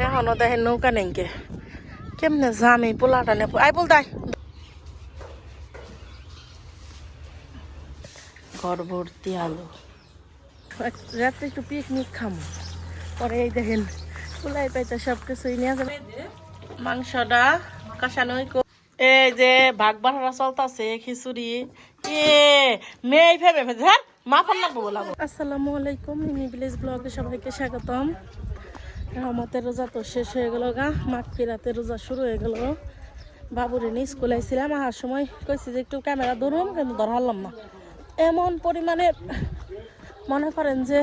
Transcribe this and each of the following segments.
এখনো দেখেন নৌকা নেই কেমনে যাম এই পোলাটা নে আই বল তাই ঘর ভর্তি আলো রাত্রে একটু পিকনিক খামো পরে এই দেখেন পোলাই পাইতে সব কিছুই নিয়ে যাবে মাংসটা কষানো এই যে ভাগ বাড়া চলতেছে খিচুড়ি মেয়ে ভেবে হ্যাঁ মাফান লাগবো বলাবো। আসসালামু আলাইকুম মিনি ভিলেজ ব্লগে সবাইকে স্বাগতম। রহমতের রোজা তো শেষ হয়ে গেল গা, মাঘ ফিরাতে রোজা শুরু হয়ে গেল। বাবুরে নিয়ে স্কুলে আইছিলাম, আসার সময় কইছি যে একটু ক্যামেরা ধরুম, কিন্তু ধরলাম না। এমন পরিমাণে মনে করেন যে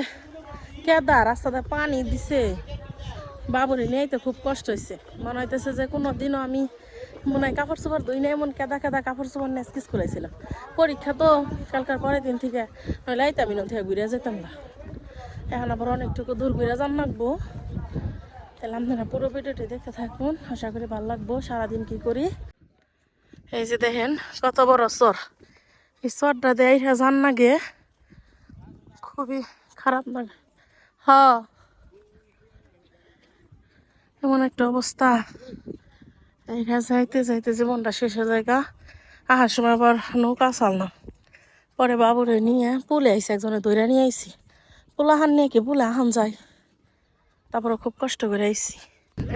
কেদা রাস্তাতে পানি দিছে, বাবুরে নিয়ে তো খুব কষ্ট হয়েছে। মনে হইতেছে যে কোনো দিনও আমি মনে হয় কাপড় চোপড় ধুই না, এমন কেদা কেদা কাপড় চোপড় নিয়ে স্কুলে আইছিলাম। পরীক্ষা তো কালকার পরের দিন থেকে, নইলে আইতামি না থেকে ঘুরে যেতাম না। এখন আবার অনেকটুকু দূর ঘুরে যান লাগবো। তাহলে আপনারা পুরো ভিডিওটি দেখতে থাকুন, আশা করি ভালো লাগবো। সারাদিন কি করি এই যে দেখেন কত বড় চর, এই চরটা দেয় যান নাগে খুবই খারাপ লাগে। এমন একটা অবস্থা, এইটা যাইতে যাইতে জীবনটা শেষ হয়ে যায়। আসার সময় আবার নৌকা চাল না, পরে বাবুরে নিয়ে পুলে আইসি, একজনে দৈরা নিয়ে আইসি। পোলাহান নিয়ে কি পুলে আহান যায়, তারপরে খুব কষ্ট করে আইসি।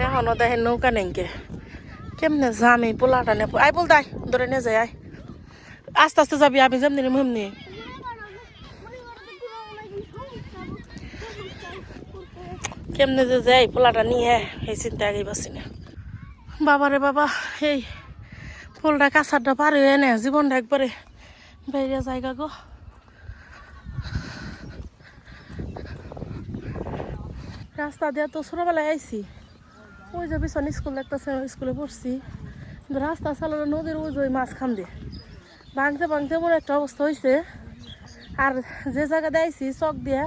এখনো দেখেন নৌকা নেই কেমনে যাম এই পোলাটা নে আই বল তাই ধরে নিয়ে যাই। আয় আস্তে আস্তে যাবি, আমি যেমনি এমনি কেমনে যে যাই পোলাটা নিয়ে, এই চিন্তা আগেই পাচ্ছি না। বাবারে বাবা, এই ফুলটা কাছারটা পারে এনে জীবনটা একবারে বাইরে জায়গা গো। রাস্তা দিয়ে তো ছোটবেলায় আইসি, ওই যে পিছনে স্কুল দেখতেছে, স্কুলে পড়ছি, কিন্তু রাস্তা চালানো নদীর ওই যে মাঝখান দিয়ে ভাঙতে ভাঙতে মনে একটা অবস্থা হয়েছে। আর যে জায়গাতে আইসি চক দিয়ে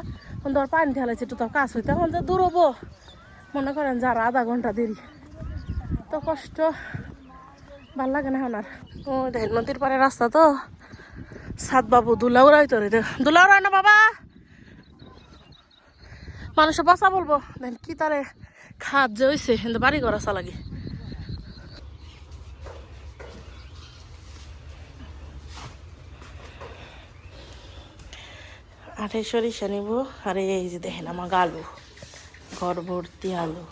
ধর পানি ঢালাইছে, একটু তো কাজ হইতে এখন যে দূর হবো, মনে করেন যে আর আধা ঘন্টা দেরি, তো কষ্ট ভাল লাগে না এখন আর। ও দেখেন নদীর পারে রাস্তা তো, সাত বাবু দুলা উড়াই তো দুলা উড়াই না বাবা, মানুষের বাঁচা বলবো দেখেন কি তারে খাদ যে হয়েছে, কিন্তু বাড়ি ঘর আসা লাগে। আর এই সরিষা নিব, আর এই যে দেখেন আমার আলু, ঘর ভর্তি আলু।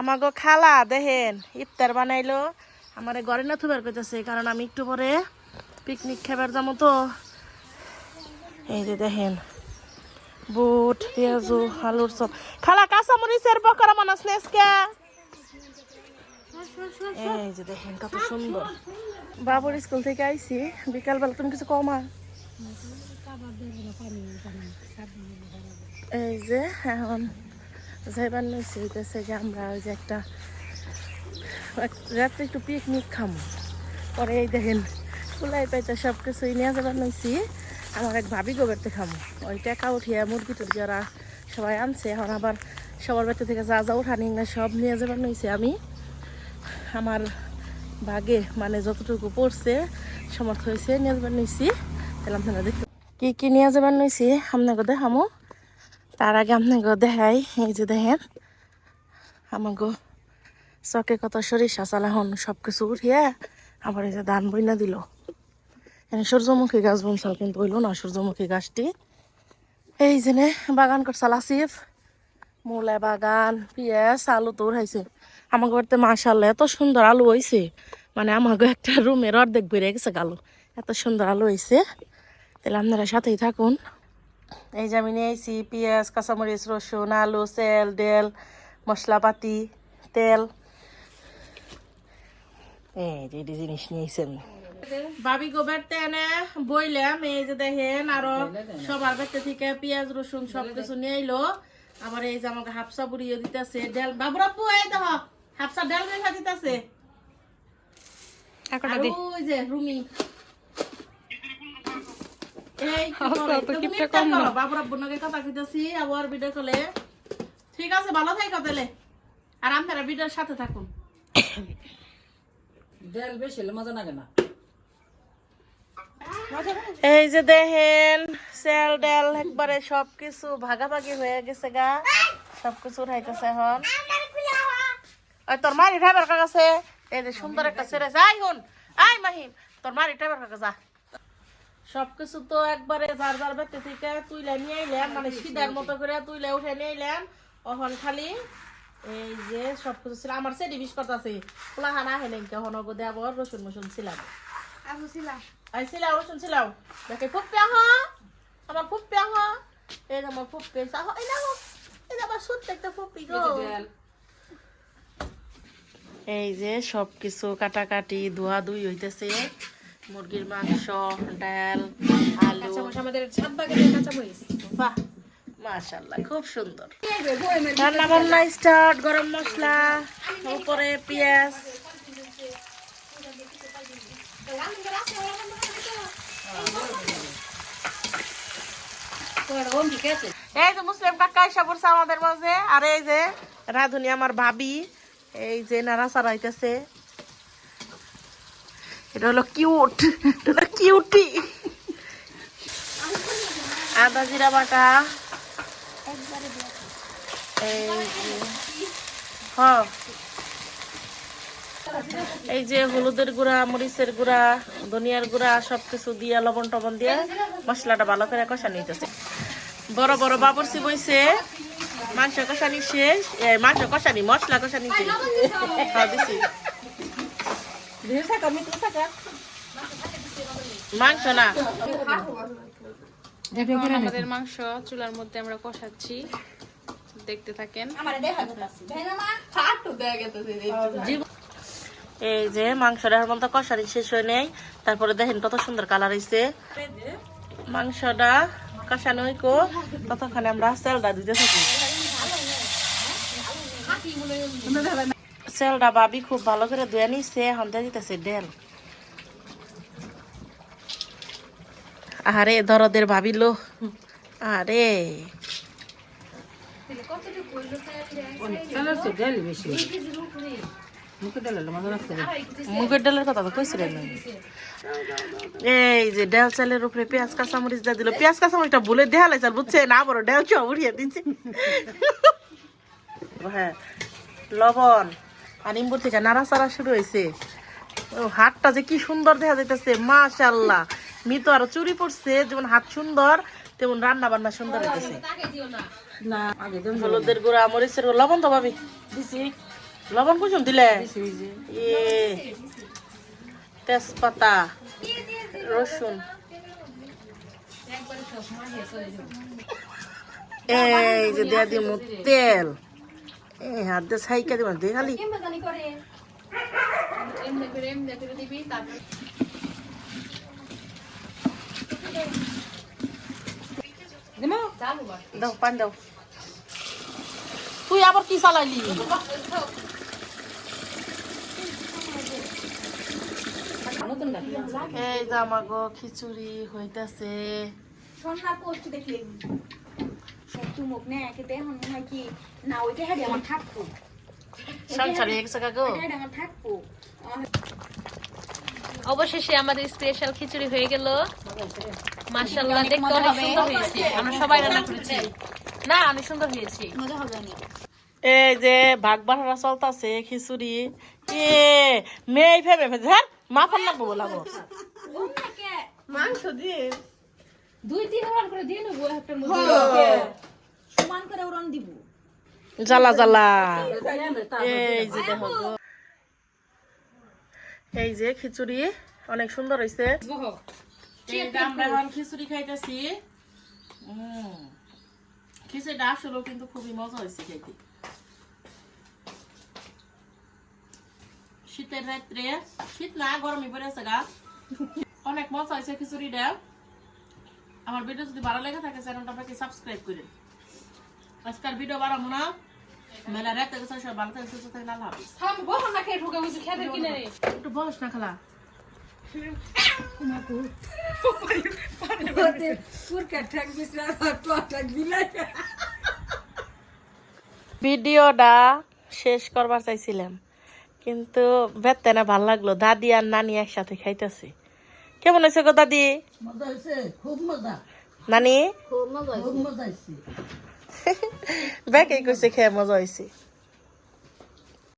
আমাকে খালা দেখেন ইফতার বানাইলো, আমার ঘরে না থুবার পেতেছে, কারণ আমি একটু পরে পিকনিক খাবার যাবো তো। এই যে দেখেন বুট পেঁয়াজু আলুর চপ। খালা কাঁচামরিচের পকোড়া বানাস না আজকে? এই যে দেখেন কত সুন্দর। বাবুর স্কুল থেকে আইসি বিকালবেলা, তুমি কিছু কমা। এই যে এখন যাইবার নইছে, হইতেছে যে আমরা ওই যে একটা রাত্রে একটু পিকনিক খামো। পরে এই দেখেন পোলাই পাইতে সব কিছুই নিয়ে যাবার নইছি। আমার এক ভাবি গোবেরতে খামো, ওই টাকা উঠিয়ে মুরগি টুরগি ওরা সবাই আনছে। এখন আবার সবার বাড়িতে থেকে যা যা উঠানি সব নিয়ে যাবার নইছি। আমি আমার ভাগে মানে যতটুকু পড়ছে সমর্থ হয়েছে নিয়ে যাবার নইছি। তাহলে আপনারা দেখতে কি কি নিয়ে যাবার নইছি আপনাকে দেখামো। তার আগে আপনাকে দেখাই, এই যে দেখেন আমাকে চকে কত সরিষা চাল, এখন সব কিছু উঠিয়ে আবার এই যে ধান বইনা দিল। এনে সূর্যমুখী গাছ বনসাল, কিন্তু হইল না সূর্যমুখী গাছটি। এই যে বাগান করছাল আসিফ, মূলা বাগান, পেঁয়াজ আলু তো উঠাইছে। আমাকে বাড়িতে মাশাআল্লাহ এত সুন্দর আলু হয়েছে, মানে আমাকে একটা রুমের অর্ধেক বেড়ে গেছে আলু, এত সুন্দর আলু হয়েছে। তাহলে আপনারা সাথেই থাকুন। এই যে আমি নিয়ে আইছি পেঁয়াজ, কাঁচামরিচ, রসুন, আলু, তেল, ডেল, মশলাপাতি, তেল, এই জিনিস নিয়ে আইছি আমি। ভাবি গোবেরতে এনে বইলাম, এই যে দেখেন আরো সবার বাড়িতে থেকে পেঁয়াজ রসুন সবকিছু নিয়ে এলো। আবার এই যে আমাকে হাফসা বুড়িয়ে দিতেছে ডাল, বাবুরাপু এই দেখো হাফসা ডাল রেখা দিতেছে। ওই যে রুমি বাবুরাপুর নাকি কথা কইতেছি আবার ভিডিও কলে। ঠিক আছে, ভালো থাকো তাহলে, আর আপনারা ভিডিওর সাথে থাকুন। ডাল বেশি হলে মজা লাগে না। এই যে দেখেন সেল ডাল একবারে সবকিছু ভাগাভাগি হয়ে গেছে গা, সবকিছু উঠাইতেছে এখন। ওই তোর মারি ড্রাইভার কাছে এই যে সুন্দর একটা ছেড়ে আই হুন, আই মাহিম তোর মারি ড্রাইভার কাছে যা। সবকিছু তো একবারে যার যার ব্যক্তি থেকে তুইলে নিয়ে আইলাম, মানে সিধার মতো করে তুইলে উঠে নিয়ে আইলাম। এখন খালি এই যে সবকিছু ছিল আমার সেটি বিশ কথা আছে পোলাহান আহে নাকি এখন ওগো দেব রসুন মসুন ছিলাম আইছিলাম রসুন ছিলাম দেখে খুব পেহ আমার খুব পেহ এই যে আমার খুব পেয়েছে এই না এই যে আমার সত্যি একটা ফুপি গো। এই যে সবকিছু কাটাকাটি ধোয়া ধুই হইতেছে, মুরগির মাংস, ডাল, আলু, আমাদের ছাদ বাগানের কাঁচামরিচ। বাহ মাশাআল্লাহ খুব সুন্দর। রান্না বান্না স্টার্ট, গরম মশলা, উপরে পেঁয়াজ। এই যে মুসলিম কাকা এসে পড়ছে আমাদের মাঝে, আর এই যে রাধুনি আমার ভাবি এই যে নাড়া চাড়াইতেছে। এটা হলো কিউট, এটা হলো কিউটি। আদা জিরা বাটা, এই যে হলুদের গুঁড়া, মরিচের গুঁড়া, ধনিয়ার গুঁড়া সবকিছু দিয়ে লবণ টবণ দিয়ে মশলাটা ভালো করে কষা নিতেছে। বড় বড় বাবরসি বইছে, মাংস কষানি শেষ, মাংস কষানি মশলা কষানি শেষ। মাংস না আমাদের মাংস চুলার মধ্যে আমরা কষাচ্ছি, দেখতে থাকেন। এই যে মাংসটা মতো কষানি শেষ হয়ে নেই, তারপরে দেখেন কত সুন্দর কালার হয়েছে। মাংসটা কষানো হইকো ততক্ষণে আমরা সেলটা দিতে থাকি। সেলটা ভাবি খুব ভালো করে ধুয়ে নিচ্ছে, এখন দিয়ে দিতেছে ডেল। আরে দরদের ভাবিলো, আরে মুগের ডালের কথা তো কইছিলেন। এই যে ডাল চালের উপরে পেঁয়াজ কাঁচামরিচ দিয়ে দিল, পেঁয়াজ কাঁচামরিচটা ভুলে দেখালে চাল বুঝছে না, বড় ডাল চা উড়িয়ে দিচ্ছে। হ্যাঁ লবণ আর নিম্বুর থেকে নাড়াচাড়া শুরু হয়েছে। ও হাতটা যে কি সুন্দর দেখা যাইতেছে মাশাআল্লাহ। মি তো আরো চুরি পড়ছে, যেমন হাত সুন্দর তেমন রান্না বান্না সুন্দর হইতেছে। হলুদের গুঁড়া, মরিচের গুঁড়া, লবণ তো ভাবি দিছি, লবণ কুসুম দিলে, তেজপাতা, রসুন, এই যে দিয়া দিব তেল, এই হাত দিয়ে ছাইকা দিব দিয়ে খালি। দাও পান দাও, তুই আবার কি চালাইলি? এই যে আমাগো খিচুড়ি হইতাছে। সোনার পোস্ট দেখলি সত্যি মুখ নে একেতে হন হয় কি না ওইটা হাড়ি আমার থাকবো সংসারে এক জায়গা গো হাড়ি আমার থাকবো। অবশেষে আমাদের স্পেশাল খিচুড়ি হয়ে গেল। মাশাআল্লাহ দেখতে অনেক সুন্দর হয়েছে, আমরা সবাই রান্না করেছি না, অনেক সুন্দর হয়েছে। মজা হবে না। এই যে ভাগ বাড়া চলতেছে খিচুড়ি। মেয়ে ফেবে হ্যাঁ মাফান লাগবো বলাবো মাংস দিয়ে 2-3 বার করে দিয়ে নেবো একটার মধ্যে, সমান করে উড়ন দিব। জ্বালা জ্বালা। এই যে দেখো গো, এই যে খিচুড়ি অনেক সুন্দর হয়েছে। আমরা এখন খিচুড়ি খাইতেছি। খিচুড়িটা আসলে কিন্তু খুবই মজা হয়েছে খাইতে। শীতের রাত্রে, শীত না গরমই পড়েছে গা, অনেক মজা হয়েছে খিচুড়িটা। আমার ভিডিও যদি ভালো লেগে থাকে চ্যানেলটাকে সাবস্ক্রাইব করেন। আজকাল ভিডিও বাড়াবো না, মেলা রাতে গেছে, সব ভালো থাকে সুস্থ থাকে, আল্লাহ হাফেজ। বহ না খেয়ে ঢুকে বুঝি খেতে কিনে রে একটু বস না খালা। ভিডিওটা শেষ করবার চাইছিলাম কিন্তু বেতে না ভাল লাগলো, দাদি আর নানি একসাথে খাইতেছে। কেমন হয়েছে গো দাদি? মজা হয়েছে, খুব মজা, নানি খুব মজা হয়েছে। ব্যাগ এই কইছে খেয়ে মজা হয়েছে।